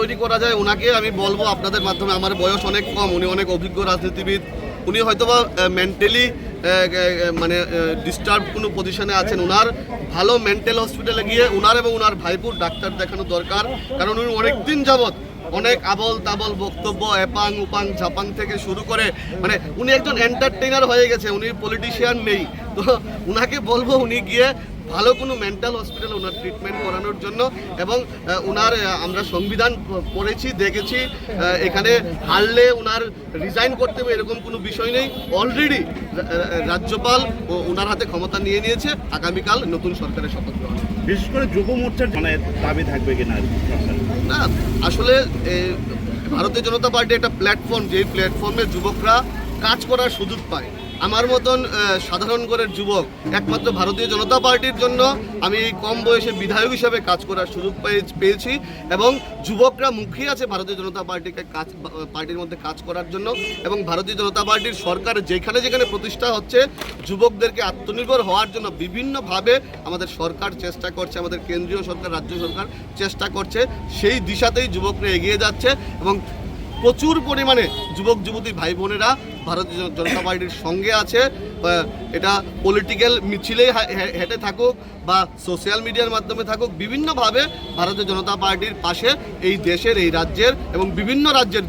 তৈরি করা যায় ওনাকে আমি বলবো আপনাদের মাধ্যমে, আমার বয়স অনেক কম, উনি অনেক অভিজ্ঞ রাজনীতিবিদ, উনি হয়তোবা মেন্টালি মানে ডিস্টার্ব কোনো পজিশনে আছেন, ওনার ভালো মেন্টাল হসপিটালে গিয়ে ওনার এবং ওনার ভাইপুর ডাক্তার দেখানো দরকার। কারণ উনি অনেক দিন যাবৎ অনেক আবল তাবল বক্তব্য, এপাং উপাং ঝাপাং থেকে শুরু করে মানে উনি একজন এন্টারটেইনার হয়ে গেছে, উনি পলিটিশিয়ান নেই। তো ওনাকে বলবো উনি গিয়ে ভালো কোনো মেন্টাল হসপিটালে ওনার ট্রিটমেন্ট করানোর জন্য। এবং ওনার আমরা সংবিধান পড়েছি, দেখেছি, এখানে হারলে ওনার রিজাইন করতে হবে এরকম কোনো বিষয় নেই। অলরেডি রাজ্যপাল ওনার হাতে ক্ষমতা নিয়ে নিয়েছে, আগামীকাল নতুন সরকারের শপথ গ্রহণ। বিশেষ করে যুব মোর্চার মানে দাবি থাকবে কিনা না, আসলে ভারতীয় জনতা পার্টি একটা প্ল্যাটফর্ম, যেই প্ল্যাটফর্মে যুবকরা কাজ করার সুযোগ পায়। আমার মতন সাধারণ ঘরের যুবক একমাত্র ভারতীয় জনতা পার্টির জন্য আমি এই কম বয়সে বিধায়ক হিসাবে কাজ করার সুযোগ পেয়েছি এবং যুবকরা মুখিয়ে আছে ভারতীয় জনতা পার্টির মধ্যে কাজ করার জন্য। এবং ভারতীয় জনতা পার্টির সরকার যেখানে যেখানে প্রতিষ্ঠা হচ্ছে যুবকদেরকে আত্মনির্ভর হওয়ার জন্য বিভিন্নভাবে আমাদের সরকার চেষ্টা করছে, আমাদের কেন্দ্রীয় সরকার, রাজ্য সরকার চেষ্টা করছে, সেই দিশাতেই যুবকরা এগিয়ে যাচ্ছে। এবং প্রচুর পরিমাণে যুবক যুবতী ভাই বোনেরা ভারতীয় জনতা পার্টির সঙ্গে আছে। এটা পলিটিক্যাল মিছিলেই হেঁটে থাকুক বা সোশ্যাল মিডিয়ার মাধ্যমে থাকুক, বিভিন্নভাবে ভারতীয় জনতা পার্টির পাশে এই দেশের, এই রাজ্যের এবং বিভিন্ন রাজ্যের